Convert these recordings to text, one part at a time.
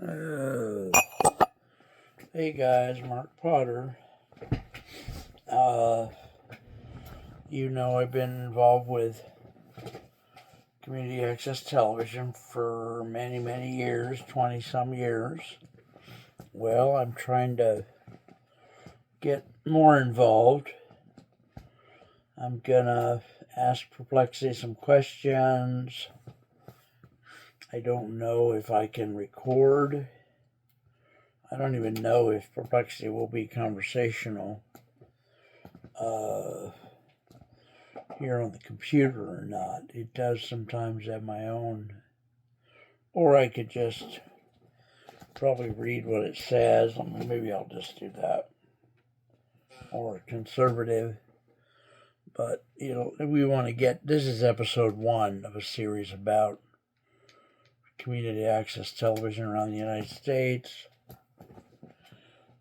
Uh, hey guys, Mark Potter. Uh, I've been involved with community access television for many, many years, 20 some years. Well, I'm trying to get more involved. I'm gonna ask Perplexity some questions. I don't know if I can record. I don't even know if Perplexity will be conversational here on the computer or not. It does sometimes have my own. Or I could just probably read what it says. Maybe I'll just do that. Or conservative. But, we want to get. This is episode 1 of a series about community access television around the United States.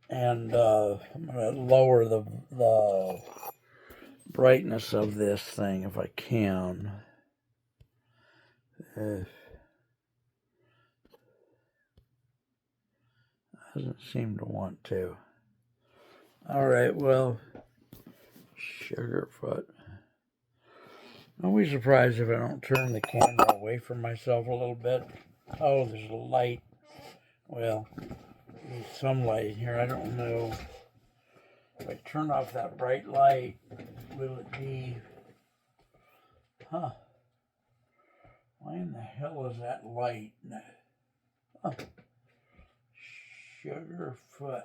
And I'm going to lower the brightness of this thing if I can. Doesn't seem to want to. All right, well, Sugarfoot. Don't be surprised if I don't turn the camera away from myself a little bit. Oh, there's a light. Well, there's some light in here. I don't know. If I turn off that bright light, will it be... Huh. Why in the hell is that light? Huh. Sugarfoot.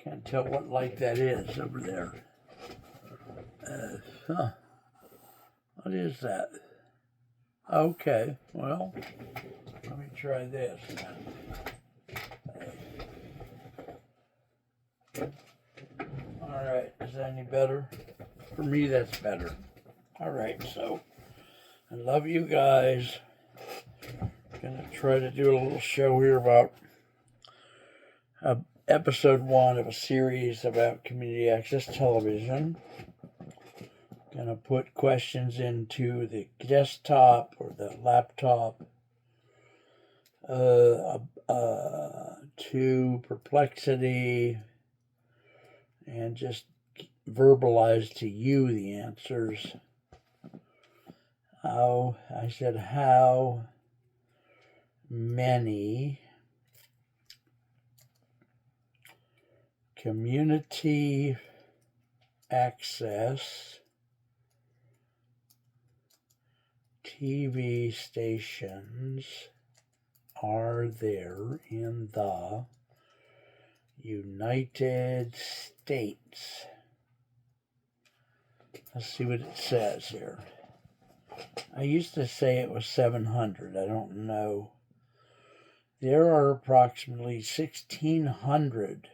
Can't tell what light that is over there. What is that? Okay, well, let me try this. All right, is that any better? For me, that's better. All right, so I love you guys. Gonna try to do a little show here about episode 1 of a series about community access television. Gonna put questions into the desktop or the laptop to Perplexity and just verbalize to you the answers. How many community access TV stations are there in the United States? Let's see what it says here. I used to say it was 700. I don't know. There are approximately 1,600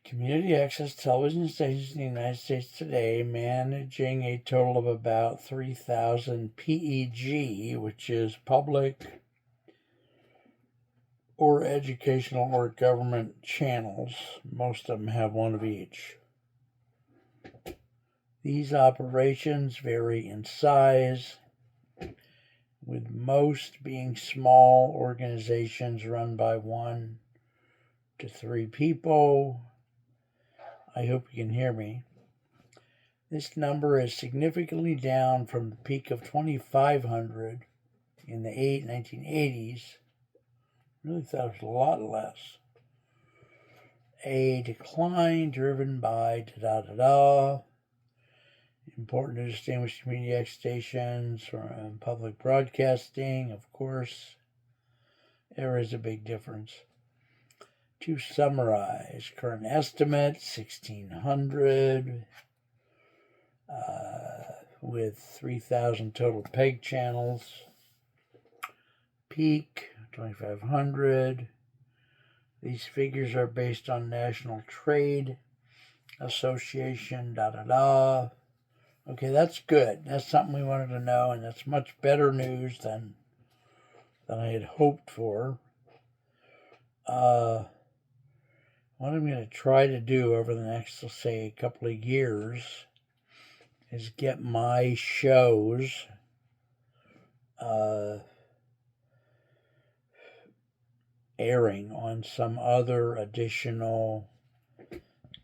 community access television stations in the United States today, managing a total of about 3,000 PEG, which is public or educational or government channels. Most of them have one of each. These operations vary in size, with most being small organizations run by 1 to 3 people. I hope you can hear me. This number is significantly down from the peak of 2,500 in the 1980s. I really thought it was a lot less. A decline driven by Important to distinguish community access stations from public broadcasting, of course. There is a big difference. To summarize, current estimate, 1,600, with 3,000 total PEG channels. Peak, 2,500. These figures are based on National Trade Association, Okay, that's good. That's something we wanted to know, and that's much better news than I had hoped for. What I'm going to try to do over the next, let's say, a couple of years is get my shows airing on some other additional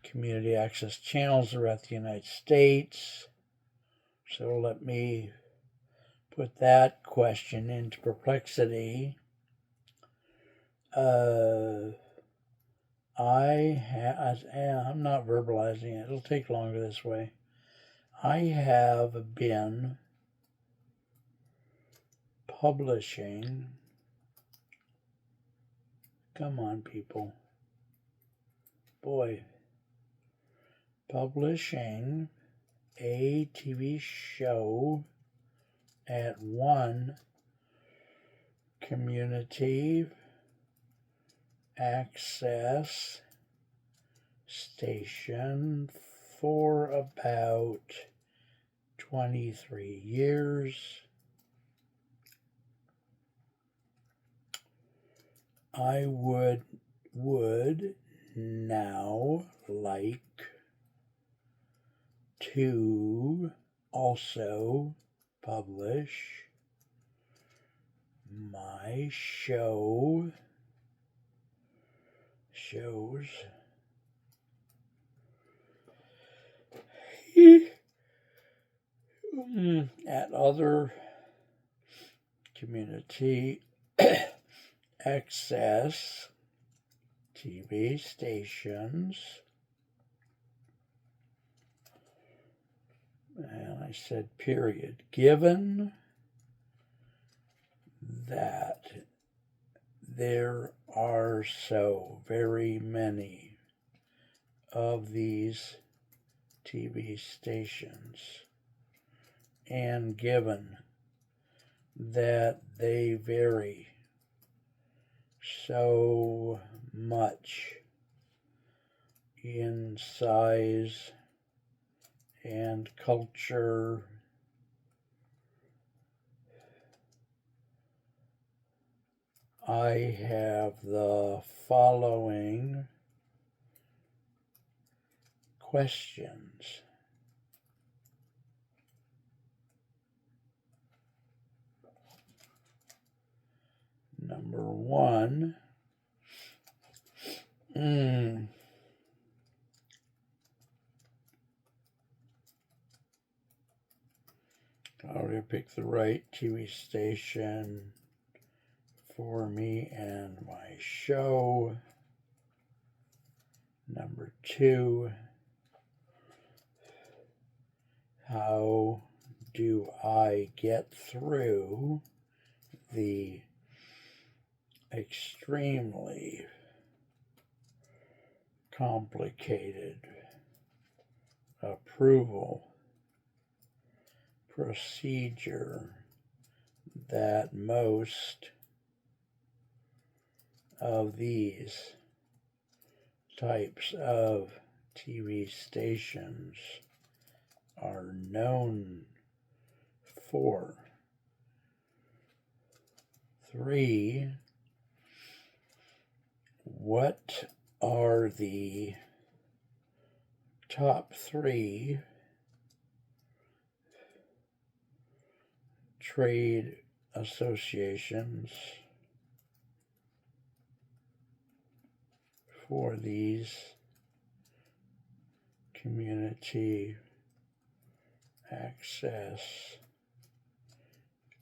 community access channels throughout the United States. So let me put that question into perplexity. I'm not verbalizing it. It'll take longer this way. I have been publishing. Come on, people. Boy. Publishing a TV show at one community access station for about 23 years. I would now like to also publish my shows at other community access TV stations. And I said, period. Given that there are so very many of these TV stations, and given that they vary so much in size and culture, I have the following questions. Number one, how do I pick the right TV station for me and my show? Number two, how do I get through the extremely complicated approval procedure that most of these types of TV stations are known for? 3, what are the top 3 trade associations for these community access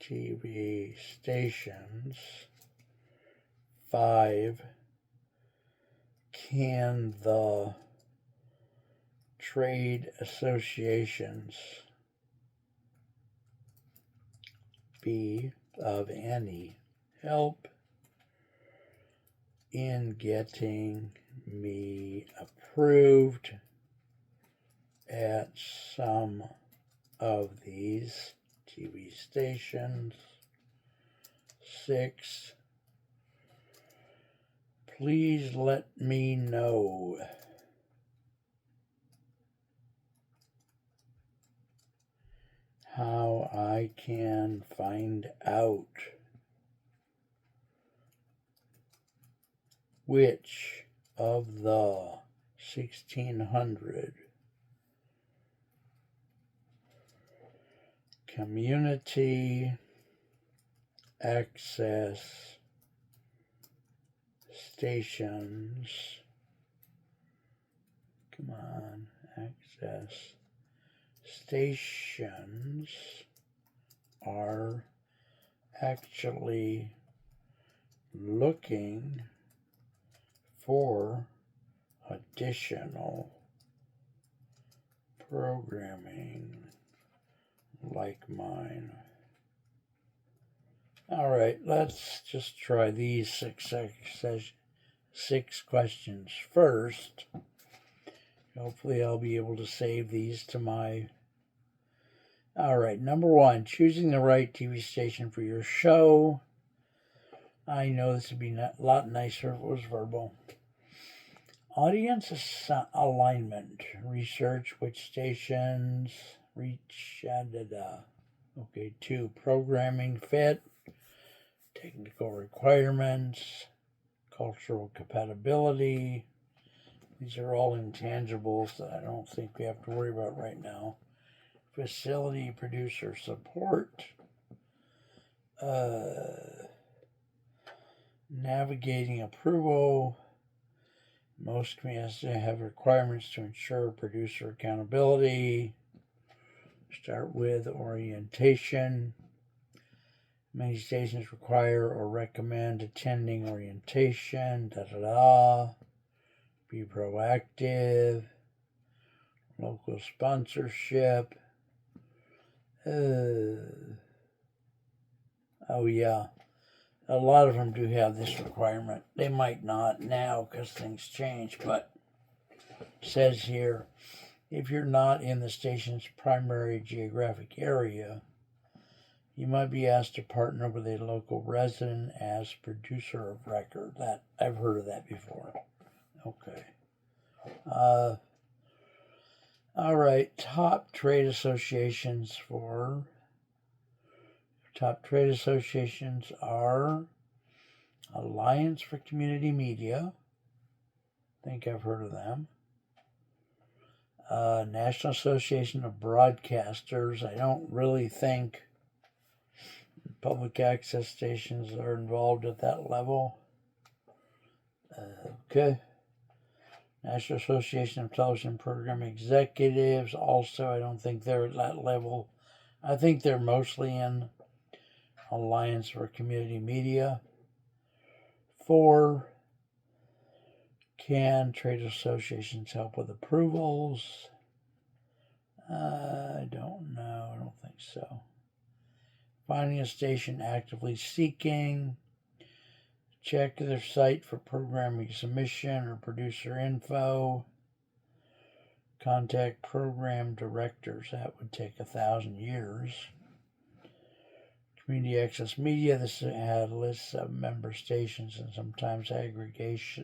TV stations? 5, can the trade associations be of any help in getting me approved at some of these TV stations? 6, please let me know how I can find out which of the 1,600 community access stations, come on, access stations are actually looking for additional programming like mine. All right, let's just try these six questions first. Hopefully I'll be able to save these to my... All right, number one, choosing the right TV station for your show. I know this would be a lot nicer if it was verbal. Audience alignment. Research which stations reach. Okay, 2. Programming fit. Technical requirements. Cultural compatibility. These are all intangibles that I don't think we have to worry about right now. Facility producer support. Navigating approval. Most communities have requirements to ensure producer accountability. Start with orientation. Many stations require or recommend attending orientation. Be proactive. Local sponsorship. Oh yeah. A lot of them do have this requirement. They might not now because things change, but it says here, if you're not in the station's primary geographic area, you might be asked to partner with a local resident as producer of record. That I've heard of that before. Okay. All right. Top trade associations are Alliance for Community Media. I think I've heard of them. National Association of Broadcasters. I don't really think public access stations are involved at that level. Okay. National Association of Television Program Executives. Also, I don't think they're at that level. I think they're mostly in Alliance for Community Media. 4. Can trade associations help with approvals? I don't know. I don't think so. Finding a station actively seeking. Check their site for programming submission or producer info. Contact program directors. That would take 1,000 years. Community access media. This had lists of member stations and sometimes aggregates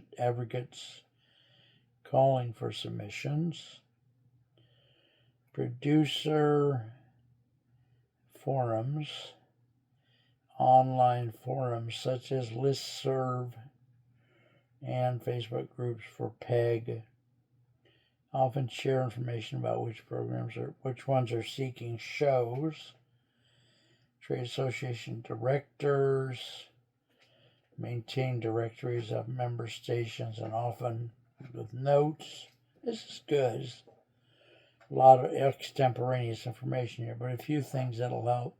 calling for submissions. Producer forums. Online forums such as listserv and Facebook groups for PEG often share information about which ones are seeking shows. Trade association directors maintain directories of member stations and often with notes. This is good. A lot of extemporaneous information here, but a few things that'll help.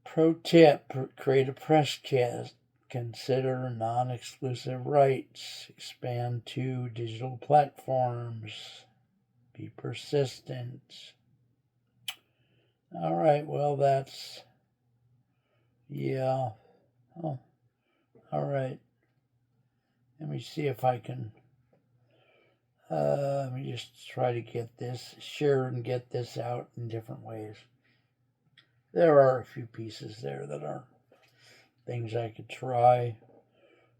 Pro tip, create a press kit. Consider non-exclusive rights. Expand to digital platforms. Be persistent. All right, well, that's... Yeah. Oh, all right. Let me see if I can... let me just try to get this, share and get this out in different ways. There are a few pieces there that are things I could try.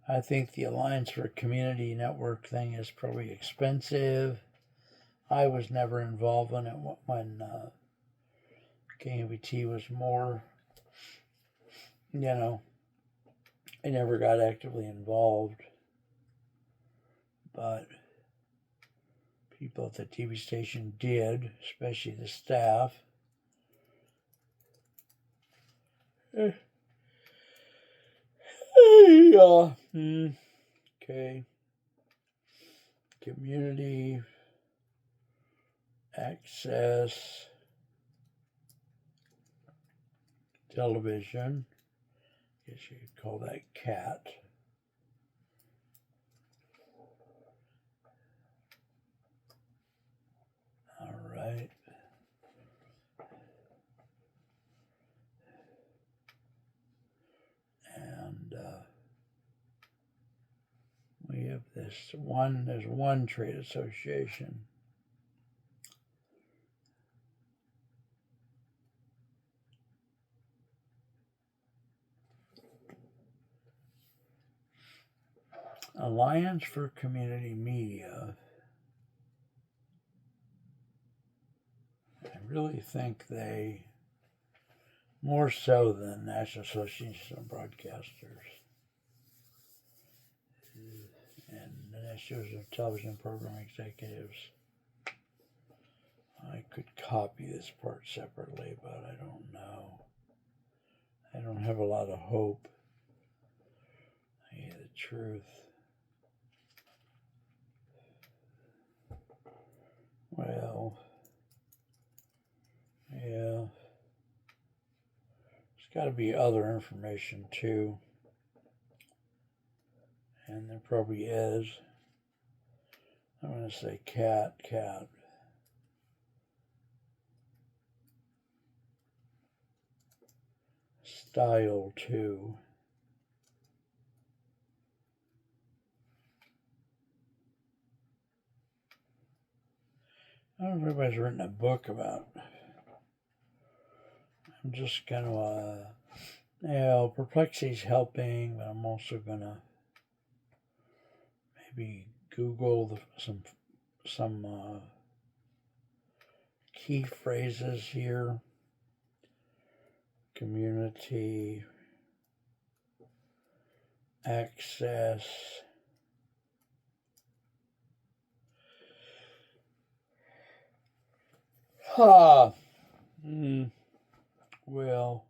I think the Alliance for Community Network thing is probably expensive. I was never involved in it when KMVT was more, I never got actively involved. But people at the TV station did, especially the staff. Yeah. Okay. Community access television. I guess you could call that CAT. All right. And we have this one, there's one trade association. Alliance for Community Media. I really think they, more so than National Association of Broadcasters and the National Television Program Executives. I could copy this part separately, but I don't know. I don't have a lot of hope. I hear the truth. Well, yeah. There's got to be other information too. And there probably is. I'm going to say cat. Style 2. I don't know if everybody's written a book about. I'm just going to, Perplexity's helping, but I'm also going to maybe Google some key phrases here. Community access well,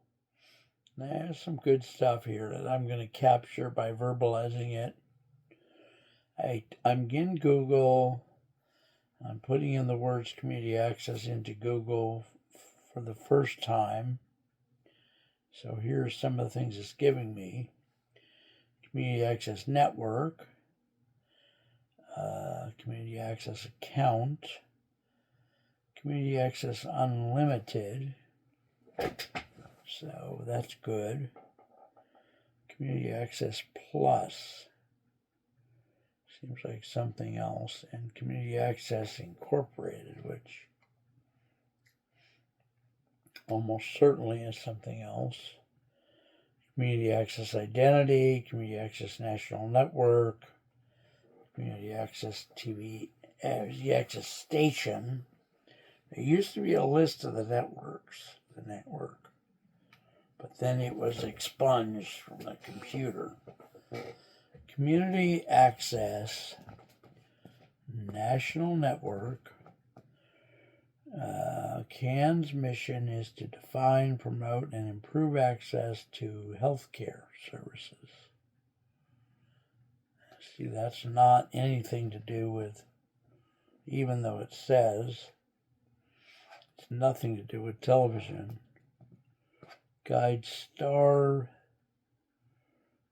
there's some good stuff here that I'm going to capture by verbalizing it. I'm in Google. I'm putting in the words community access into Google for the first time. So here's some of the things it's giving me. Community access network, community access account, community access unlimited. So that's good. Community access plus. Seems like something else. And community access incorporated, which almost certainly is something else. Community access identity, community access national network, community access TV, access station. There used to be a list of the network, but then it was expunged from the computer. Community access national network. CAN's mission is to define, promote, and improve access to healthcare services. See, that's not anything to do with, even though it says, it's nothing to do with television. Guide Star.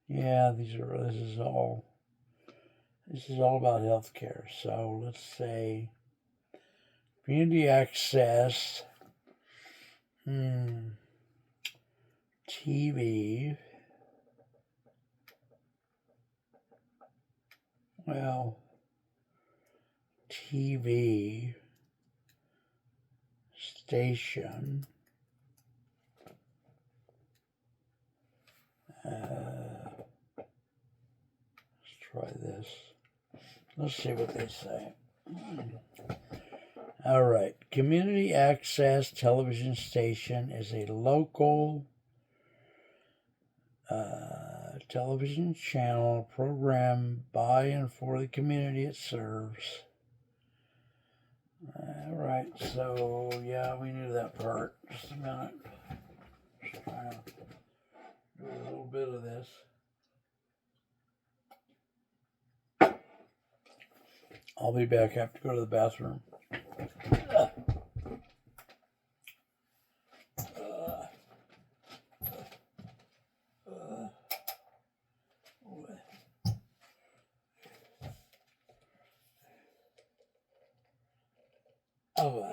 Yeah, this is all about healthcare. So let's say community access, TV. Well, TV station. Let's try this. Let's see what they say. All right. Community access television station is a local television channel program by and for the community it serves. All right. So, yeah, we knew that part. Just a minute. Just trying to do a little bit of this. I'll be back. I have to go to the bathroom. Oh,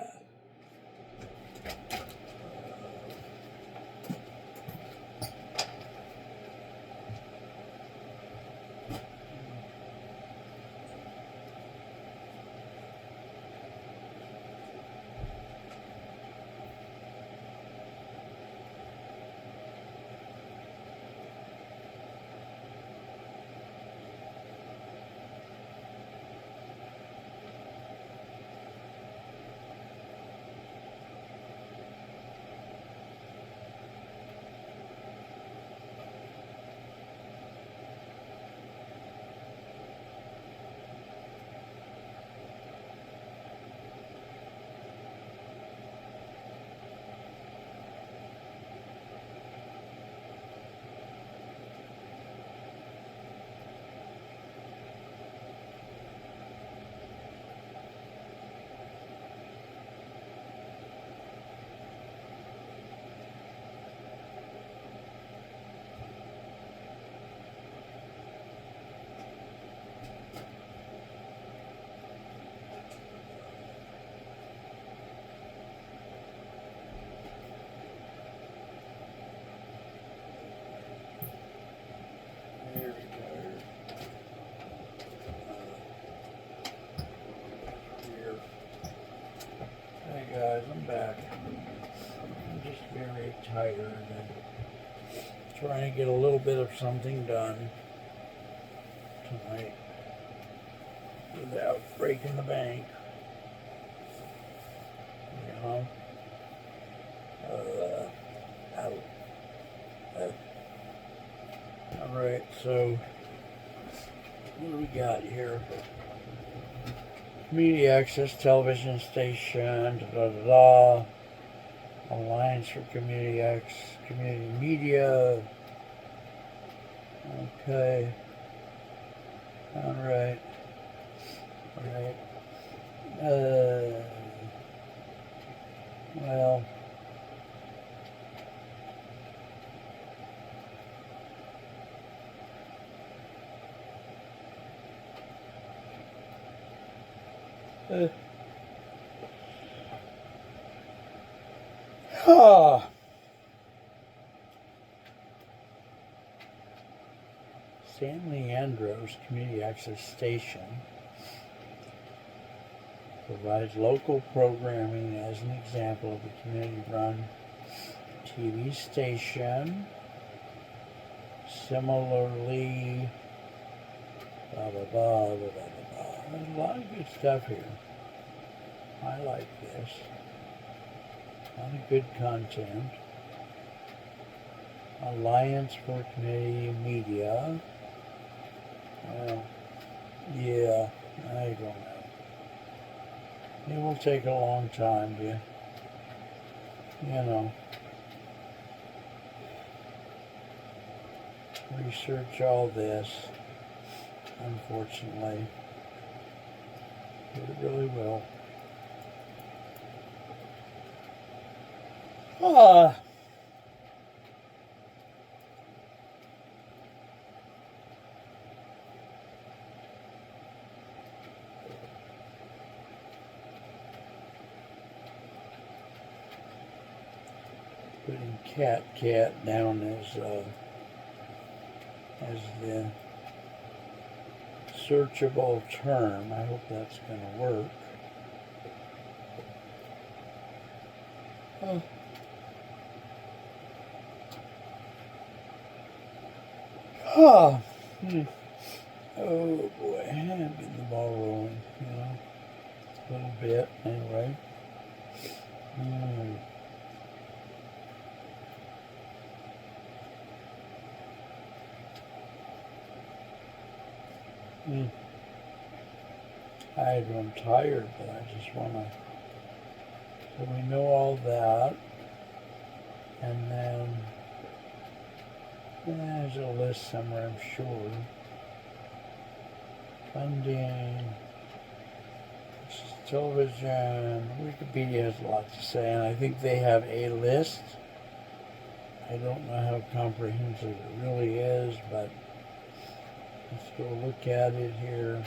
very tired. Here. Hey guys, I'm back. I'm just very tired and trying to get a little bit of something done tonight without breaking the bank. You know? Alright, so what do we got here? Community Access Television Station, Alliance for Community Media. Okay. Alright. Alright. Well. San Leandro's Community Access Station provides local programming as an example of a community-run TV station. Similarly, blah, blah, blah, blah, blah, blah. There's a lot of good stuff here. I like this. A lot of good content. Alliance for Community Media. Well, yeah, I don't know. It will take a long time to, research all this, unfortunately. It really will. Putting cat down as the searchable term. I hope that's going to work. Oh boy, I'm getting the ball rolling, a little bit anyway. I'm tired, but I just want to. So we know all that, and then there's a list somewhere, I'm sure. Funding, Television. Wikipedia has a lot to say, and I think they have a list. I don't know how comprehensive it really is, but let's go look at it here.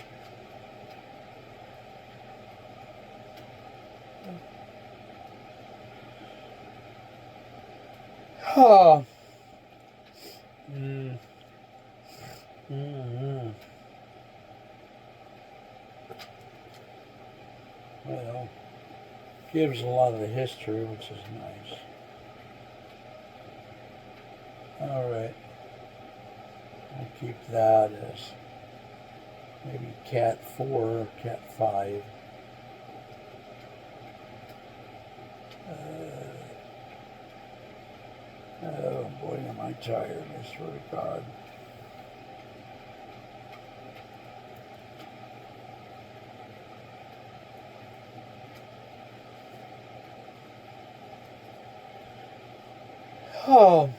Oh. Well, gives a lot of the history, which is nice. All right. I'll keep that as maybe Cat 4 or Cat 5. Oh boy, am I tired, I swear to God. Oh.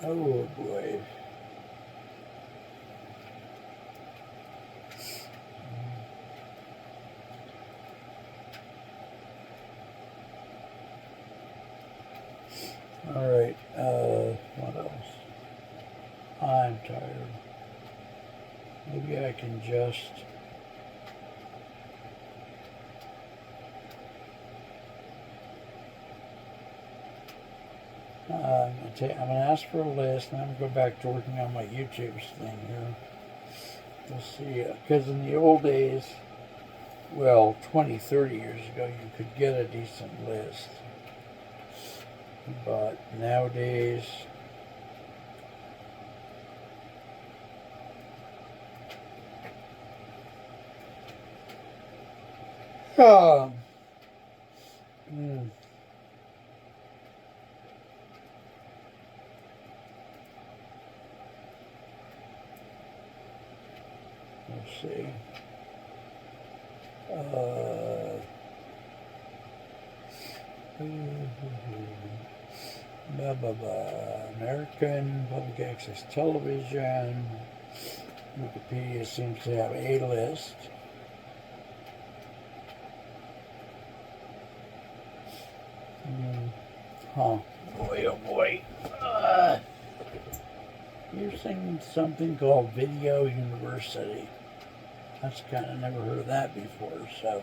Oh boy. All right. What else? I'm tired. Maybe I can just. I'm going to ask for a list, and I'm going to go back to working on my YouTube thing here. We'll see. Because in the old days, well, 20, 30 years ago, you could get a decent list. But nowadays, um, let's see. Blah, blah, blah. American Public Access Television. Wikipedia seems to have a list. Huh. Boy, oh boy. You're saying something called Video University. That's kind of never heard of that before, so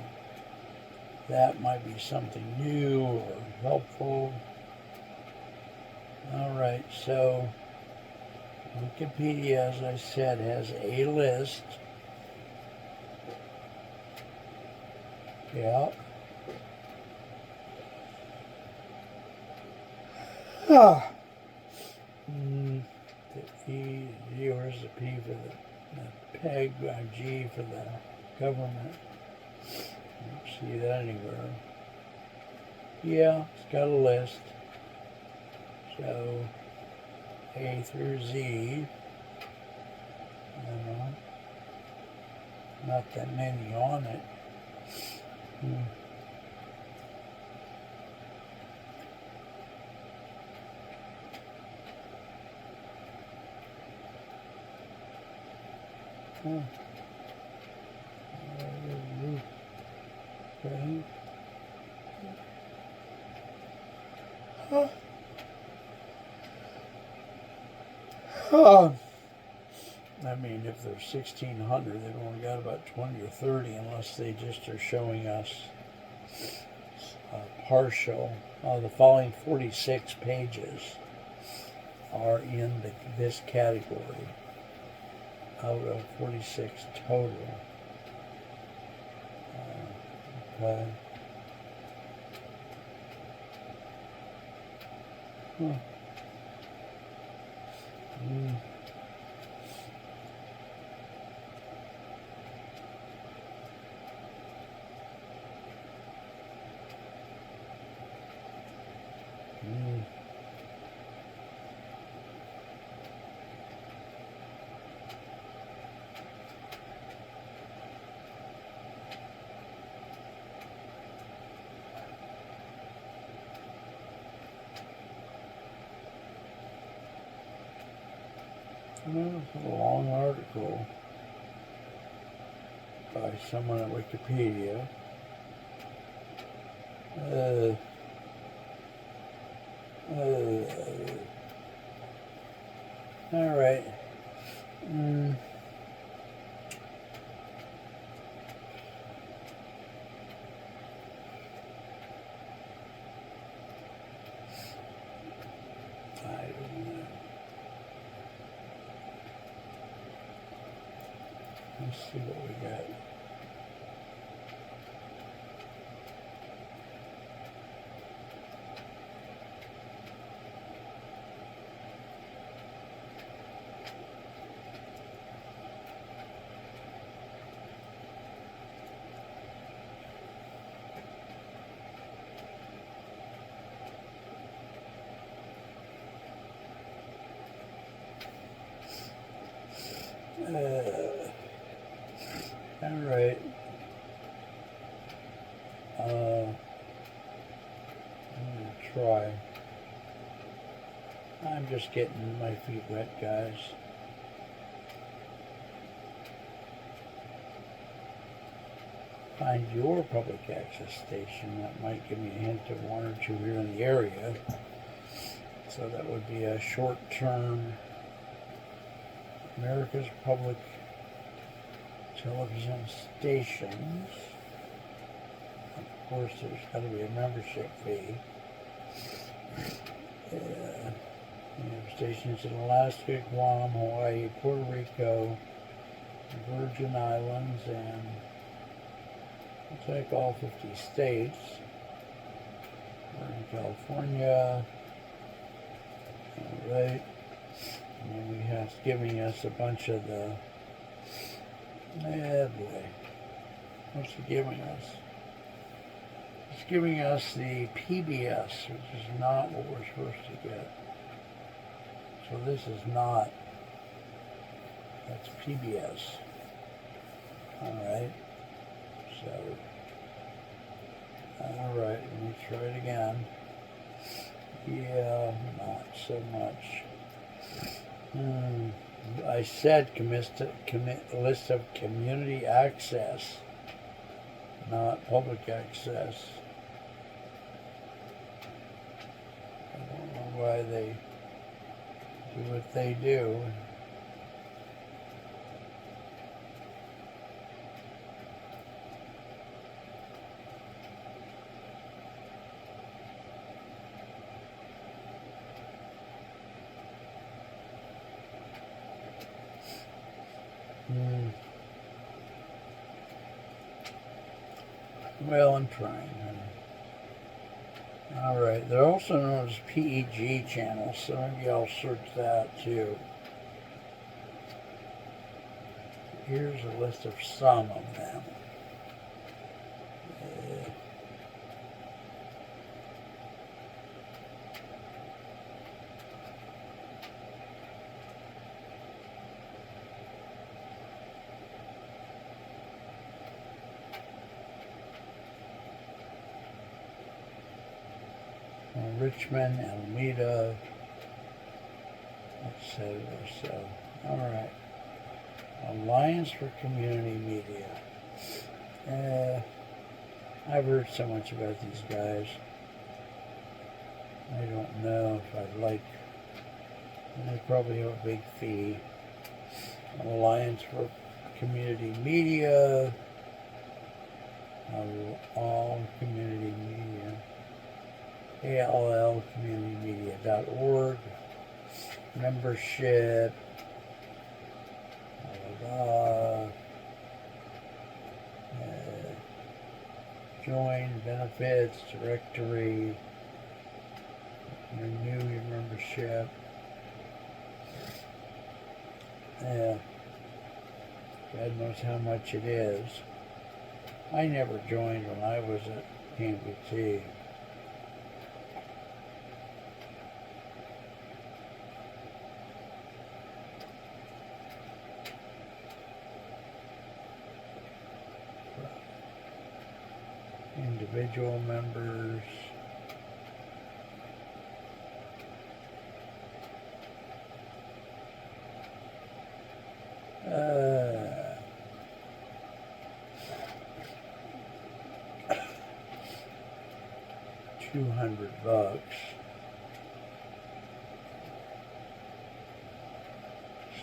that might be something new or helpful. All right, so Wikipedia, as I said, has a list. Yeah. The E, where's the P for the PEG, G for the government. Don't see that anywhere. Yeah, it's got a list. So A through Z. Not that many on it. Okay. I mean, if there's 1,600, they've only got about 20 or 30, unless they just are showing us partial. The following 46 pages are in this category out of 46 total. Okay. Well, it's a long article by someone at Wikipedia. All right. I don't know. Let's see what we got. All right. I'm gonna try. I'm just getting my feet wet, guys. Find your public access station. That might give me a hint of one or two here in the area. So that would be a short-term America's Public Television Stations. Of course, there's got to be a membership fee. We have stations in Alaska, Guam, Hawaii, Puerto Rico, Virgin Islands, and looks like all 50 states. We're in California. All right. And we have giving us a bunch of the, boy, what's it giving us? It's giving us the PBS, which is not what we're supposed to get. So this is not, that's PBS. Alright, so, alright, let me try it again. Yeah, not so much. I said list of community access, not public access. I don't know why they do what they do. Well, I'm trying. Alright, they're also known as PEG channels, so maybe I'll search that too. Here's a list of some of them. Richmond, Alameda, etc. So, alright. Alliance for Community Media. I've heard so much about these guys. I don't know if I'd like, and they probably have a big fee. Alliance for Community Media, all community media. allcommunitymedia.org, membership, join, benefits, directory, renew your membership. God knows how much it is. I never joined when I was at KMBT. Individual members. $200.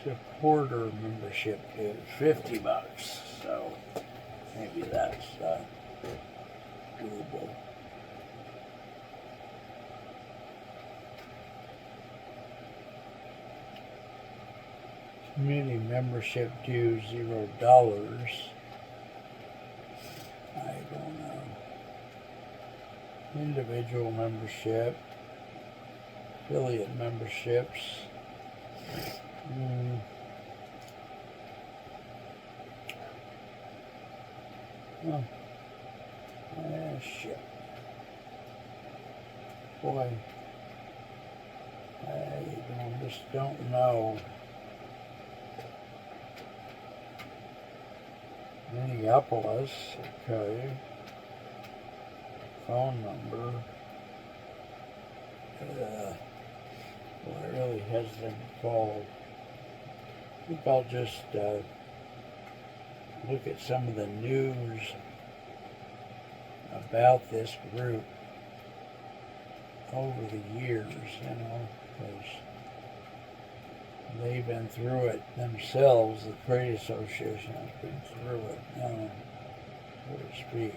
Supporter membership is $50, so maybe that's doable. Community membership due $0. I don't know. Individual membership, affiliate memberships. Oh. Shit. Boy, I just don't know. Minneapolis, okay. Phone number. Well, I really hesitant to call. I think I'll just look at some of the news about this group over the years, because they've been through it themselves. The Trade Association has been through it, so to speak.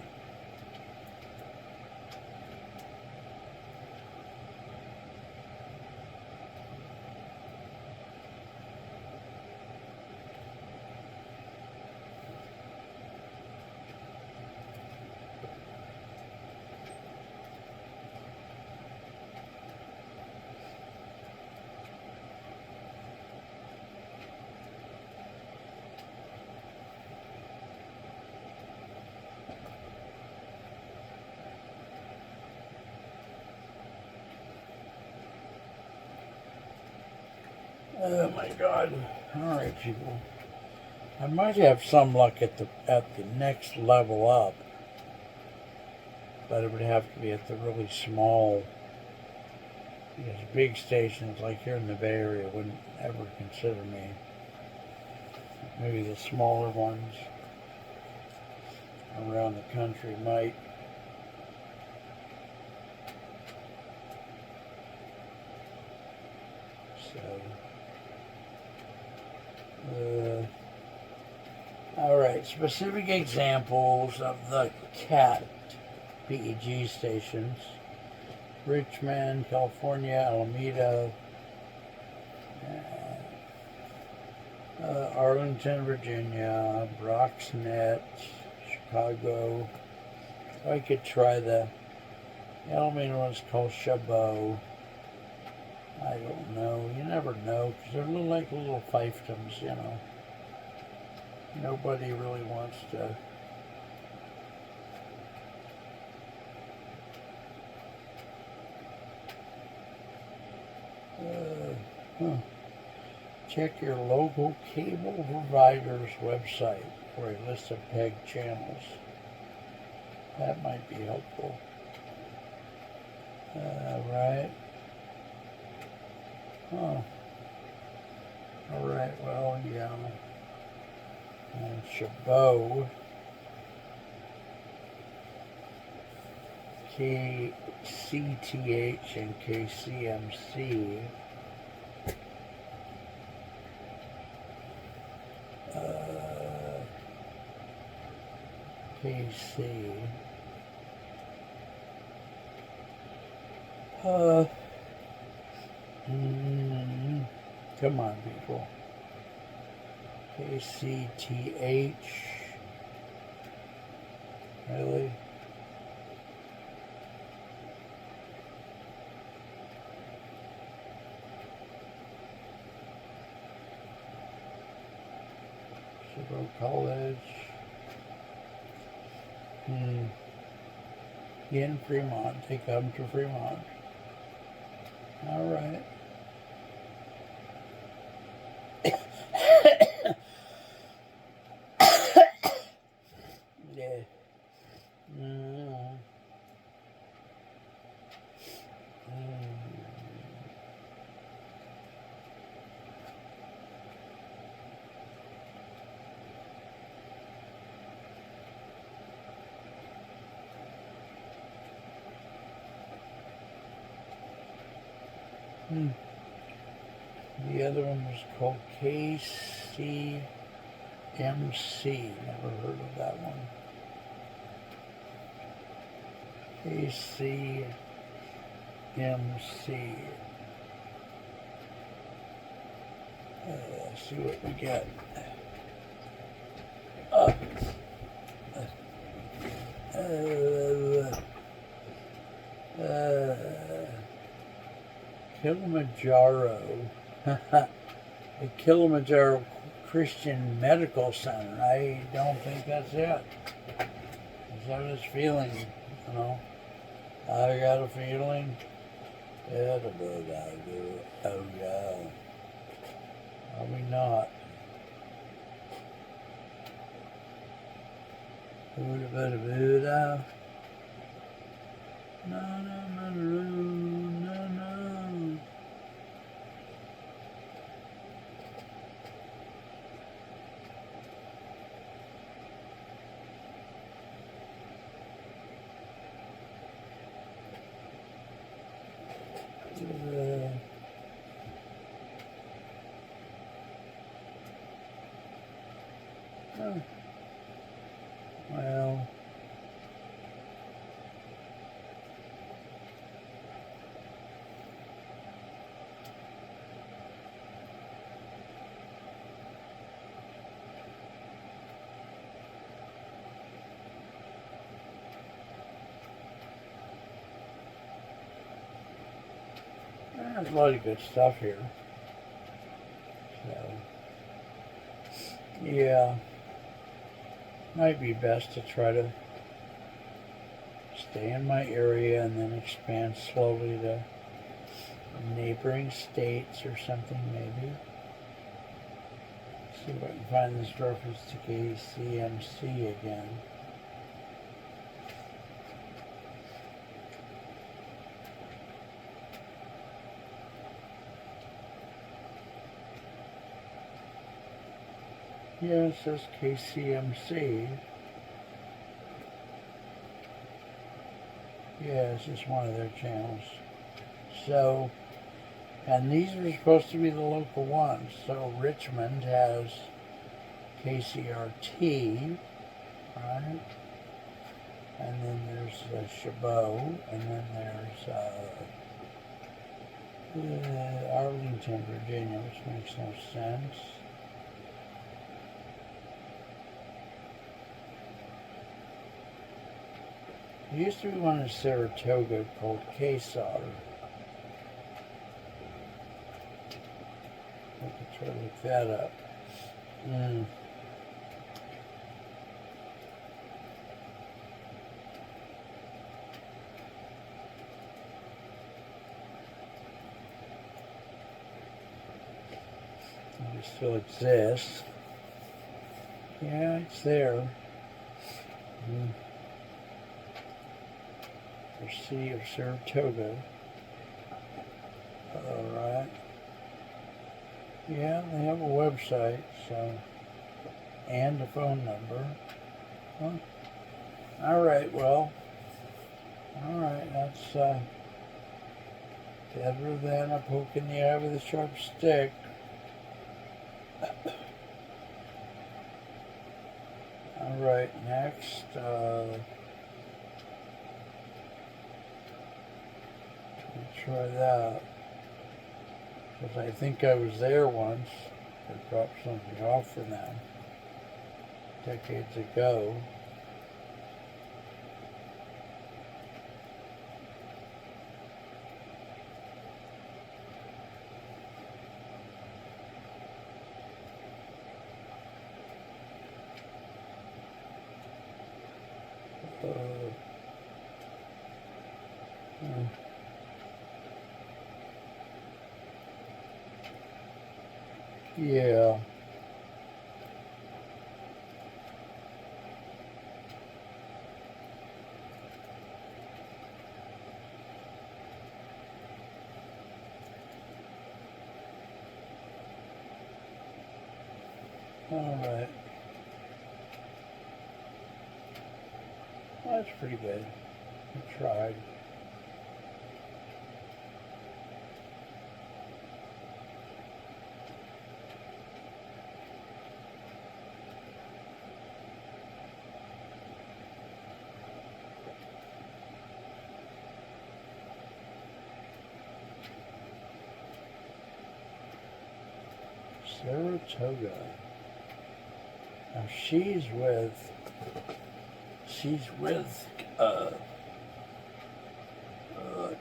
Oh my God! All right, people. I might have some luck at the next level up, but it would have to be at the really small. Because big stations like here in the Bay Area wouldn't ever consider me. Maybe the smaller ones around the country might. All right, specific examples of the CAT PEG stations. Richmond, California, Alameda, Arlington, Virginia, Broxnet, Chicago. I could try the Alameda one's called Chabot. I don't know. You never know, because they're like little fiefdoms, Nobody really wants to. Check your local cable provider's website for a list of PEG channels. That might be helpful. Right. Oh. All right. Well, yeah. And Chabot, KCTH and KCMC. KC. Come on, people. KCTH. Really? Chabot College. In Fremont. They come to Fremont. All right. Yeah. The other one was called KCMC. Never heard of that one. KCMC. Let's see what we got. Kilimanjaro. The Kilimanjaro Christian Medical Center. I don't think that's it. Is that his feeling? You know, I got a feeling. Oh yeah. Probably not. Buddha. No. Well, there's a lot of good stuff here. So, yeah, might be best to try to stay in my area and then expand slowly to neighboring states or something, maybe. See if I can find this reference to KCMC again. Yeah, it says KCMC. Yeah, it's just one of their channels. So, and these are supposed to be the local ones. So Richmond has KCRT, right? And then there's Chabot, and then there's Arlington, Virginia, which makes no sense. There used to be one in Saratoga called KSAR. I could try to look that up. It still exists. Yeah, it's there. The city of Saratoga. Alright. Yeah, they have a website, so, and a phone number. Huh? Alright, well, alright, that's better than a poke in the eye with a sharp stick. Alright, next, try that, because I think I was there once. I dropped something off for them decades ago. Yeah. Alright. Well, that's pretty good. I tried. Saratoga. Now she's with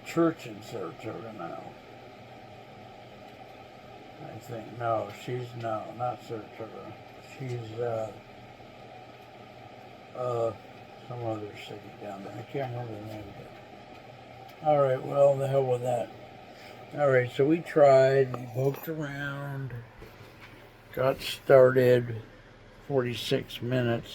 church in Saratoga now. I think no, not Saratoga. She's some other city down there. I can't remember the name of it. All right, well, the hell with that. All right, so we tried, we poked around, got started, 46 minutes.